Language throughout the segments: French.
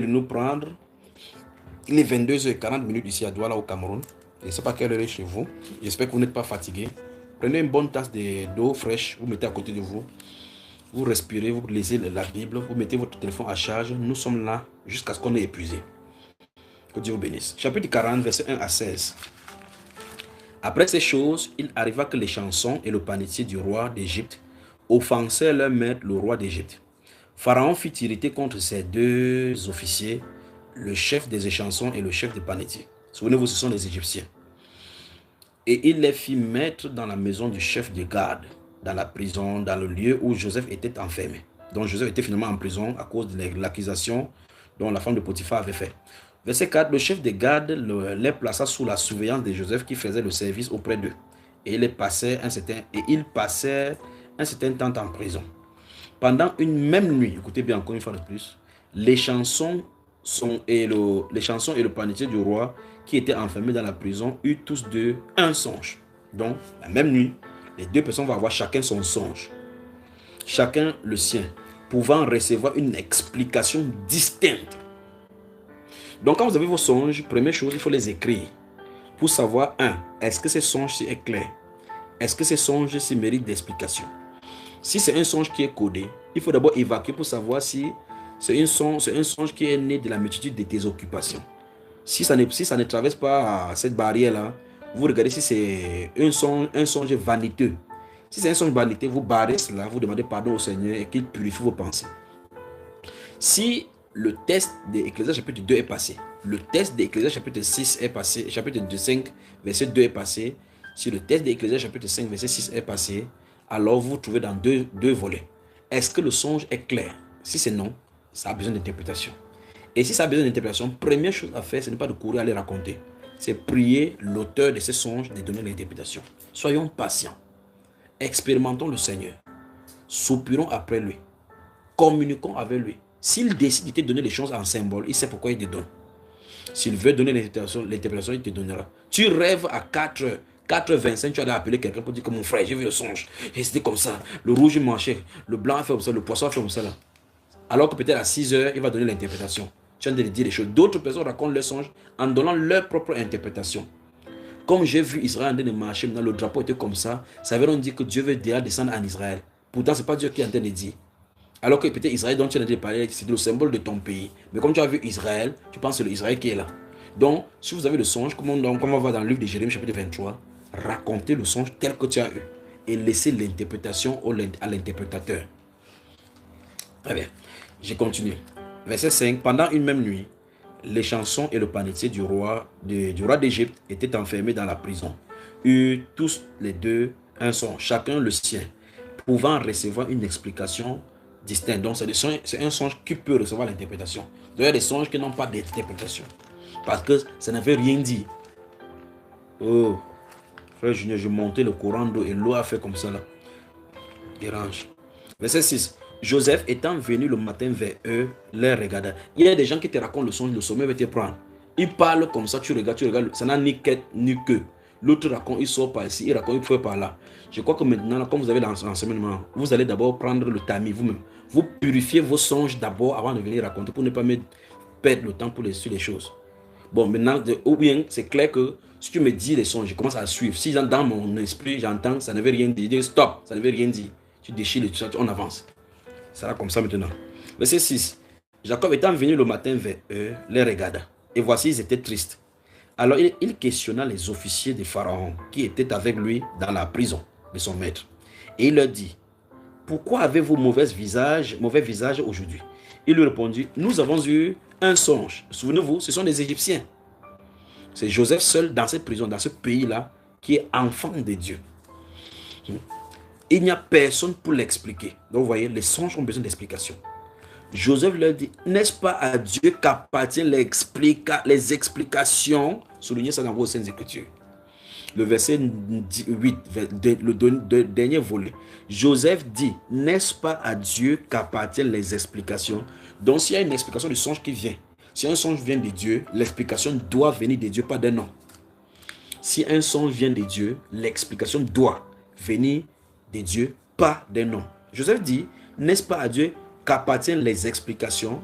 de nous prendre. Il est 22h40 ici à Douala au Cameroun. Je ne sais pas quelle heure est chez vous. J'espère que vous n'êtes pas fatigué. Prenez une bonne tasse d'eau fraîche, vous mettez à côté de vous. Vous respirez, vous lisez la Bible, vous mettez votre téléphone à charge. Nous sommes là jusqu'à ce qu'on ait épuisé. Que Dieu vous bénisse. Chapitre 40, verset 1 à 16. Après ces choses, il arriva que les chansons et le panetier du roi d'Égypte offensèrent leur maître, le roi d'Égypte. Pharaon fit irriter contre ses deux officiers, le chef des échansons et le chef des panetiers. Souvenez-vous, ce sont les Égyptiens. Et il les fit mettre dans la maison du chef de garde, dans la prison, dans le lieu où Joseph était enfermé. Donc Joseph était finalement en prison à cause de l'accusation dont la femme de Potiphar avait fait. Verset 4, le chef de garde les plaça sous la surveillance de Joseph qui faisait le service auprès d'eux. Et ils passaient un certain temps en prison. Pendant une même nuit, écoutez bien encore une fois de plus, les chansons et le panetier du roi qui étaient enfermés dans la prison eurent tous deux un songe. Donc, la même nuit, les deux personnes vont avoir chacun son songe. Chacun le sien, pouvant recevoir une explication distincte. Donc, quand vous avez vos songes, première chose, il faut les écrire. Pour savoir, est-ce que ces songes-ci est clair? Est-ce que ces songes-ci méritent d'explication? Si c'est un songe qui est codé, il faut d'abord évacuer pour savoir si c'est un songe qui est né de la multitude de tes occupations. Si ça ne traverse pas cette barrière-là, vous regardez si c'est un songe vaniteux. Si c'est un songe vaniteux, vous barrez cela, vous demandez pardon au Seigneur et qu'il purifie vos pensées. Si le test d'Ecclésiaste chapitre 2 est passé, le test d'Ecclésiaste chapitre 6 est passé, chapitre 5, verset 2 est passé, si le test d'Ecclésiaste chapitre 5, verset 6 est passé, alors vous vous trouvez dans deux volets. Est-ce que le songe est clair? Si c'est non, ça a besoin d'interprétation. Et si ça a besoin d'interprétation, première chose à faire, ce n'est pas de courir à les raconter. C'est prier l'auteur de ces songes de donner l'interprétation. Soyons patients. Expérimentons le Seigneur. Soupirons après lui. Communiquons avec lui. S'il décide de te donner les choses en symbole, il sait pourquoi il te donne. S'il veut donner l'interprétation, il te donnera. Tu rêves à 4h. 4h25, tu allais appeler quelqu'un pour dire que mon frère, j'ai vu le songe. Et c'était comme ça. Le rouge marchait. Le blanc a fait comme ça. Le poisson a fait comme ça. Là. Alors que peut-être à 6h, il va donner l'interprétation. Tu as de dire les choses. D'autres personnes racontent leurs songes en donnant leur propre interprétation. Comme j'ai vu Israël en train de marcher, maintenant le drapeau était comme ça. Ça veut donc dire que Dieu veut déjà descendre en Israël. Pourtant, ce n'est pas Dieu qui est en train de dire. Alors que peut-être Israël dont tu es en train de parler, c'est le symbole de ton pays. Mais comme tu as vu Israël, tu penses que c'est l'Israël qui est là. Donc, si vous avez le songe, comme on va voir dans le livre de Jérémie chapitre 23, racontez le songe tel que tu as eu et laissez l'interprétation à l'interprétateur. Très bien, j'ai continué. Verset 5, pendant une même nuit, les chansons et le panetier du roi d'Égypte étaient enfermés dans la prison. Eurent tous les deux un son, chacun le sien, pouvant recevoir une explication distincte. Donc c'est un songe qui peut recevoir l'interprétation. Il y a des songes qui n'ont pas d'interprétation. Parce que ça ne veut rien dire. Oh, frère Junior, je montais le courant d'eau et l'eau a fait comme ça là. Dérange. Verset 6. Joseph étant venu le matin vers eux, les regarda. Il y a des gens qui te racontent le songe, le sommeil va te prendre. Ils parlent comme ça, tu regardes, ça n'a ni quête ni queue. L'autre raconte, il sort par ici, il raconte, il fait par là. Je crois que maintenant, comme vous avez l'enseignement, vous allez d'abord prendre le tamis vous-même. Vous purifiez vos songes d'abord avant de venir raconter pour ne pas perdre le temps sur les choses. Bon, maintenant, ou bien c'est clair que si tu me dis les songes, je commence à suivre. Si dans mon esprit, j'entends, ça ne veut rien dire. Je dis stop, ça ne veut rien dire. Tu déchires le truc, on avance. Ça sera comme ça maintenant. Verset 6. Jacob étant venu le matin vers eux, les regarda. Et voici, ils étaient tristes. Alors il questionna les officiers de Pharaon qui étaient avec lui dans la prison de son maître. Et il leur dit, pourquoi avez-vous mauvais visage aujourd'hui? Il lui répondit, nous avons eu un songe. Souvenez-vous, ce sont des Égyptiens. C'est Joseph seul dans cette prison, dans ce pays-là, qui est enfant de Dieu. Il n'y a personne pour l'expliquer. Donc vous voyez, les songes ont besoin d'explication. Joseph leur dit, n'est-ce pas à Dieu qu'appartiennent les explications? Soulignez ça dans vos saintes écritures. Le verset 8, le dernier volet. Joseph dit, n'est-ce pas à Dieu qu'appartiennent les explications? Donc s'il y a une explication du songe qui vient, si un songe vient de Dieu, l'explication doit venir de Dieu, pas d'un homme. Si un songe vient de Dieu, l'explication doit venir de Dieu, pas d'un homme. Joseph dit, n'est-ce pas à Dieu qu'appartiennent les explications?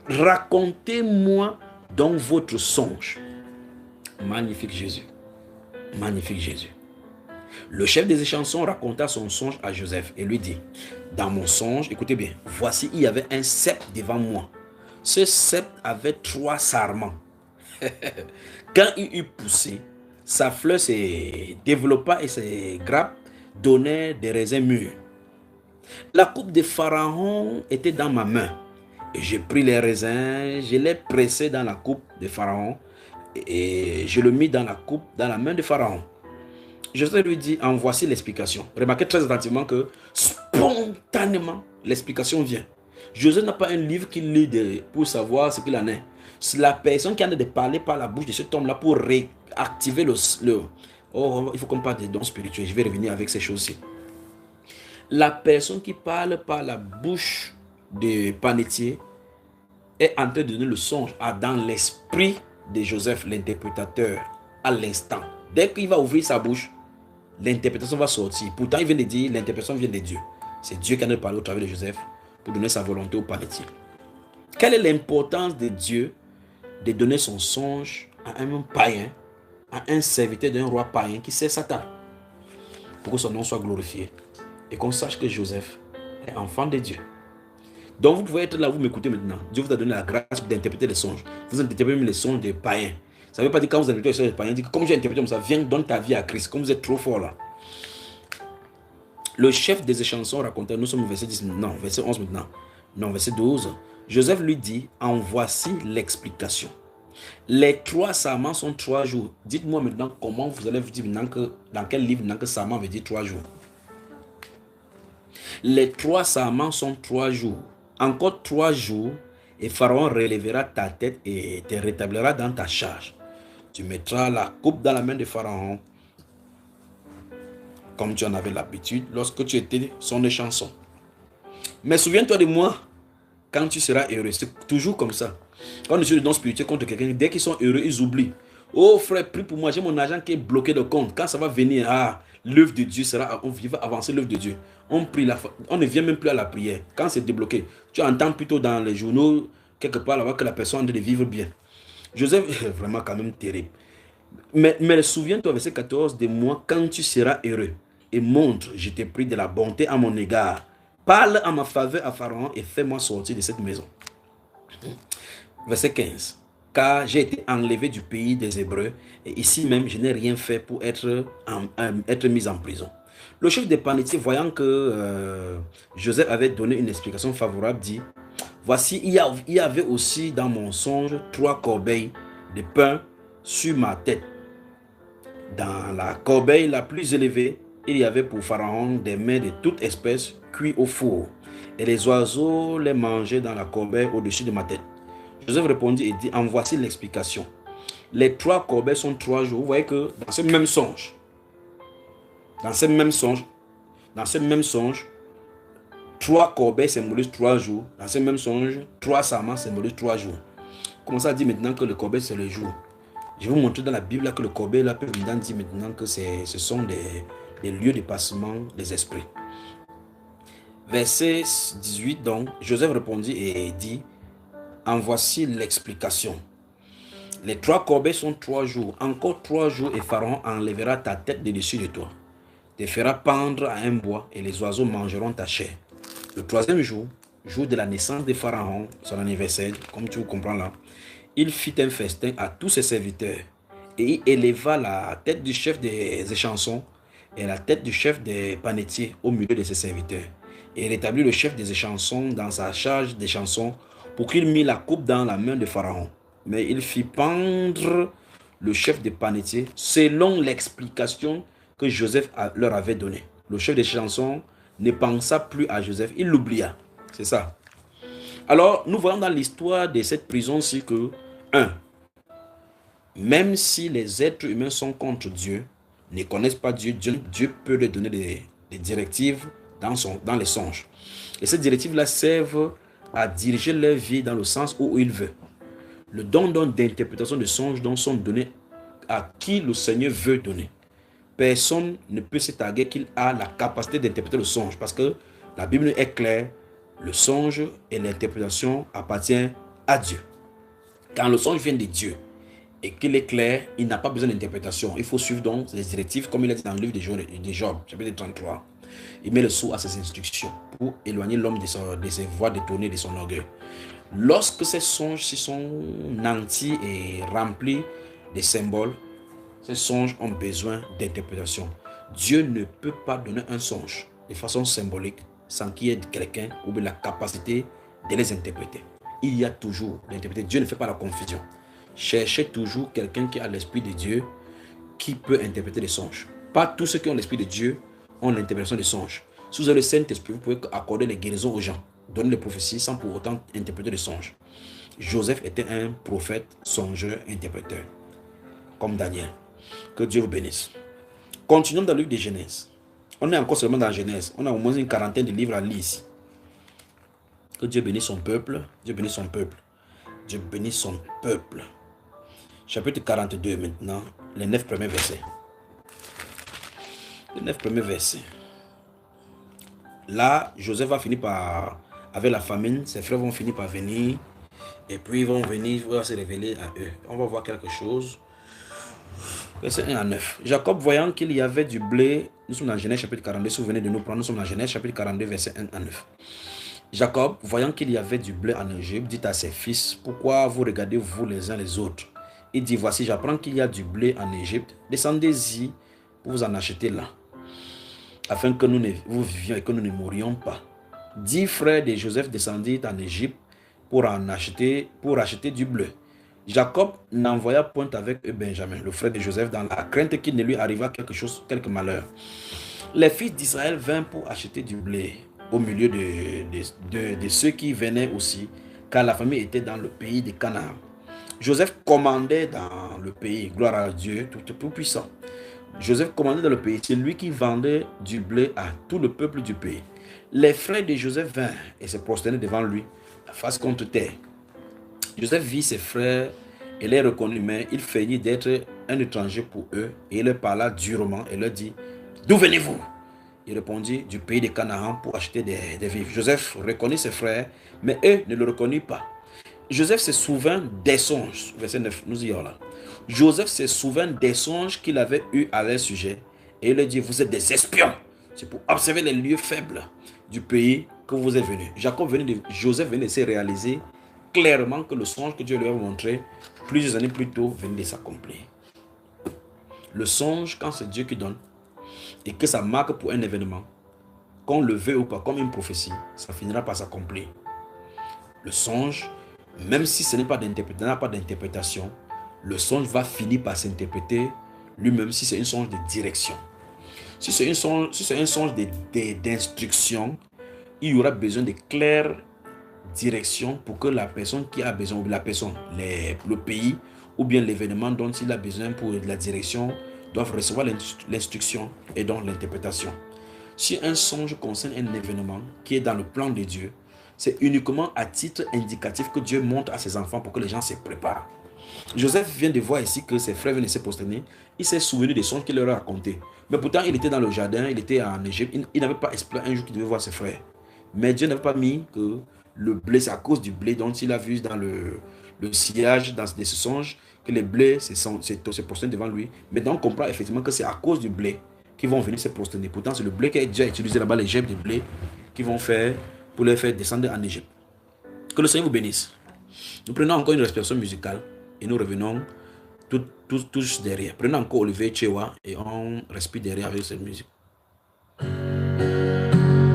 Racontez-moi donc votre songe. Magnifique Jésus. Magnifique Jésus. Le chef des échansons raconta son songe à Joseph et lui dit, dans mon songe, écoutez bien, voici, il y avait un sceptre devant moi. Ce sceptre avait 3 sarments. Quand il eut poussé, sa fleur se développa et ses grappes donnaient des raisins mûrs. La coupe de Pharaon était dans ma main. Et j'ai pris les raisins, je les pressés dans la coupe de Pharaon et je le mis dans la coupe, dans la main de Pharaon. Joseph lui dit, en voici l'explication. Remarquez très attentivement que spontanément, l'explication vient. Joseph n'a pas un livre qu'il lit pour savoir ce qu'il en est. C'est la personne qui en a de parler par la bouche de cet homme-là pour réactiver le... Oh, il faut qu'on parle des dons spirituels. Je vais revenir avec ces choses-ci. La personne qui parle par la bouche de panetier est en train de donner le songe dans l'esprit de Joseph, l'interprétateur, à l'instant. Dès qu'il va ouvrir sa bouche, l'interprétation va sortir. Pourtant, il vient de dire, l'interprétation vient de Dieu. C'est Dieu qui en a parlé au travers de Joseph pour donner sa volonté au panetier. Quelle est l'importance de Dieu de donner son songe à un païen, à un serviteur d'un roi païen qui sait Satan, pour que son nom soit glorifié et qu'on sache que Joseph est enfant de Dieu. Donc vous pouvez être là, vous m'écoutez maintenant. Dieu vous a donné la grâce d'interpréter les songes. Vous interprétez même les songes des païens. Ça ne veut pas dire quand vous interprétez les songes des païens, dites comme j'ai interprété comme ça, viens, donne ta vie à Christ, comme vous êtes trop fort là. Le chef des échansons racontait, nous sommes au verset 10, non, verset 11 maintenant, non, verset 12. Joseph lui dit, en voici l'explication. Les 3 sarments sont 3 jours. Dites-moi maintenant comment vous allez vous dire maintenant que, dans quel livre maintenant que sarment veut dire 3 jours. Les 3 sarments sont 3 jours. Encore 3 jours, et Pharaon relèvera ta tête et te rétablira dans ta charge. Tu mettras la coupe dans la main de Pharaon, comme tu en avais l'habitude lorsque tu étais son échanson. Mais souviens-toi de moi quand tu seras heureux. C'est toujours comme ça. Quand on est sur le don spirituel contre quelqu'un, dès qu'ils sont heureux, ils oublient. Oh frère, prie pour moi, j'ai mon argent qui est bloqué de compte. Quand ça va venir, l'œuvre de Dieu sera, on va avancer l'œuvre de Dieu. On prie, on ne vient même plus à la prière. Quand c'est débloqué, tu entends plutôt dans les journaux, quelque part là-bas, que la personne est en train de vivre bien. Joseph est vraiment quand même terrible. Mais souviens-toi, verset 14, de moi quand tu seras heureux et montre, je t'ai pris de la bonté à mon égard. Parle en ma faveur à Pharaon et fais-moi sortir de cette maison. Verset 15. Car j'ai été enlevé du pays des Hébreux et ici même je n'ai rien fait pour être mis en prison. Le chef des panetiers, voyant que Joseph avait donné une explication favorable, dit, voici, il y avait aussi dans mon songe 3 corbeilles de pain sur ma tête. Dans la corbeille la plus élevée, il y avait pour Pharaon des mets de toute espèce cuits au four, et les oiseaux les mangeaient dans la corbeille au-dessus de ma tête. Joseph répondit et dit, en voici l'explication. Les 3 corbeilles sont 3 jours. Vous voyez que dans ce même songe, dans ce même songe, 3 corbeilles symbolisent 3 jours. Dans ce même songe, 3 sarments symbolisent 3 jours. Comment ça dit maintenant que le corbeille c'est le jour? Je vais vous montrer dans la Bible là, que le corbeille là peut dire maintenant que ce sont des lieux de passement des esprits. Verset 18 donc, Joseph répondit et dit, en voici l'explication. Les 3 corbeilles sont 3 jours. Encore 3 jours et Pharaon enlèvera ta tête de dessus de toi. Te fera pendre à un bois et les oiseaux mangeront ta chair. Le 3e jour, jour de la naissance de Pharaon, son anniversaire, comme tu comprends là, il fit un festin à tous ses serviteurs et il éleva la tête du chef des échansons et la tête du chef des panetiers au milieu de ses serviteurs. Et il rétablit le chef des échansons dans sa charge d'échansons pour qu'il mit la coupe dans la main de Pharaon. Mais il fit pendre le chef des panetiers selon l'explication que Joseph leur avait donnée. Le chef des échansons ne pensa plus à Joseph, il l'oublia. C'est ça. Alors, nous voyons dans l'histoire de cette prison-ci que, 1. Même si les êtres humains sont contre Dieu, ne connaissent pas Dieu, Dieu peut leur donner des directives dans les songes. Et ces directives-là servent à diriger leur vie dans le sens où il veut. Le don d'interprétation de songes sont donnés à qui le Seigneur veut donner. Personne ne peut se targuer qu'il a la capacité d'interpréter le songe parce que la Bible est claire. Le songe et l'interprétation appartiennent à Dieu. Quand le songe vient de Dieu et qu'il est clair, il n'a pas besoin d'interprétation. Il faut suivre donc les directives, comme il a dit dans le livre de Job, chapitre 33. Il met le sceau à ses instructions pour éloigner l'homme de ses voies détournées, de son orgueil. Lorsque ces songes sont nantis et remplis de symboles, ces songes ont besoin d'interprétation. Dieu ne peut pas donner un songe de façon symbolique sans qu'il y ait quelqu'un ou la capacité de les interpréter. Il y a toujours l'interpréter. Dieu ne fait pas la confusion. Cherchez toujours quelqu'un qui a l'esprit de Dieu qui peut interpréter les songes. Pas tous ceux qui ont l'esprit de Dieu ont l'interprétation des songes. Si vous avez le Saint-Esprit, vous pouvez accorder les guérisons aux gens, donner les prophéties sans pour autant interpréter les songes. Joseph était un prophète, songeur, interpréteur, comme Daniel. Que Dieu vous bénisse. Continuons dans le livre de Genèse. On est encore seulement dans la Genèse. On a au moins une quarantaine de livres à lire ici. Que Dieu bénisse son peuple. Dieu bénisse son peuple. Dieu bénisse son peuple. Chapitre 42 maintenant, les 9 premiers versets. Les 9 premiers versets. Là, Joseph va finir par, avec la famine, ses frères vont finir par venir. Et puis ils vont venir, il va se révéler à eux. On va voir quelque chose. Verset 1 à 9. Jacob, voyant qu'il y avait du blé, nous sommes dans Genèse chapitre 42, si vous venez de nous prendre, nous sommes dans Genèse chapitre 42, verset 1 à 9. Jacob, voyant qu'il y avait du blé en Égypte, dit à ses fils, pourquoi vous regardez vous les uns les autres? Il dit, voici, j'apprends qu'il y a du blé en Égypte, descendez-y pour vous en acheter là, afin que nous vivions et que nous ne mourions pas. 10 frères de Joseph descendirent en Égypte pour acheter du blé. Jacob n'envoya point avec eux Benjamin, le frère de Joseph, dans la crainte qu'il ne lui arriva quelque malheur. Les fils d'Israël vinrent pour acheter du blé au milieu de ceux qui venaient aussi, car la famille était dans le pays de Canaan. Joseph commandait dans le pays, gloire à Dieu tout-puissant. Joseph commandait dans le pays, c'est lui qui vendait du blé à tout le peuple du pays. Les frères de Joseph vinrent et se prosternaient devant lui, face contre terre. Joseph vit ses frères et les reconnut, mais il feignit d'être un étranger pour eux et il leur parla durement et leur dit, d'où venez-vous? Il répondit, du pays de Canaan pour acheter des vivres. Joseph reconnut ses frères, mais eux ne le reconnurent pas. Joseph se souvint des songes, verset 9, nous y sommes là. Joseph se souvint des songes qu'il avait eus à leur sujet et il leur dit, vous êtes des espions. C'est pour observer les lieux faibles du pays que vous êtes venus. Joseph venait de se réaliser clairement que le songe que Dieu lui a montré plusieurs années plus tôt venait de s'accomplir. Le songe, quand c'est Dieu qui donne et que ça marque pour un événement, qu'on le veut ou pas, comme une prophétie, ça finira par s'accomplir. Le songe, même si ce n'est pas d'interprétation, le songe va finir par s'interpréter lui-même si c'est un songe de direction. Si c'est un songe d'instruction, il y aura besoin de claires direction pour que la personne qui a besoin, ou le pays ou bien l'événement dont il a besoin pour la direction doivent recevoir l'instruction et donc l'interprétation. Si un songe concerne un événement qui est dans le plan de Dieu, c'est uniquement à titre indicatif que Dieu montre à ses enfants pour que les gens se préparent. Joseph vient de voir ici que ses frères venaient se prosterner. Il s'est souvenu des songes qu'il leur a racontés. Mais pourtant, il était dans le jardin, il était en Égypte. Il n'avait pas expliqué un jour qu'il devait voir ses frères. Mais Dieu n'avait pas mis que le blé, c'est à cause du blé dont il a vu dans le sillage de ce songe que les blés se prosternent devant lui. Maintenant, on comprend effectivement que c'est à cause du blé qu'ils vont venir se prosterner. Pourtant, c'est le blé qui est déjà utilisé là-bas, les gerbes de blé qu'ils vont faire pour les faire descendre en Égypte. Que le Seigneur vous bénisse. Nous prenons encore une respiration musicale et nous revenons tous derrière. Prenons encore Olivier Chewa et on respire derrière avec cette musique.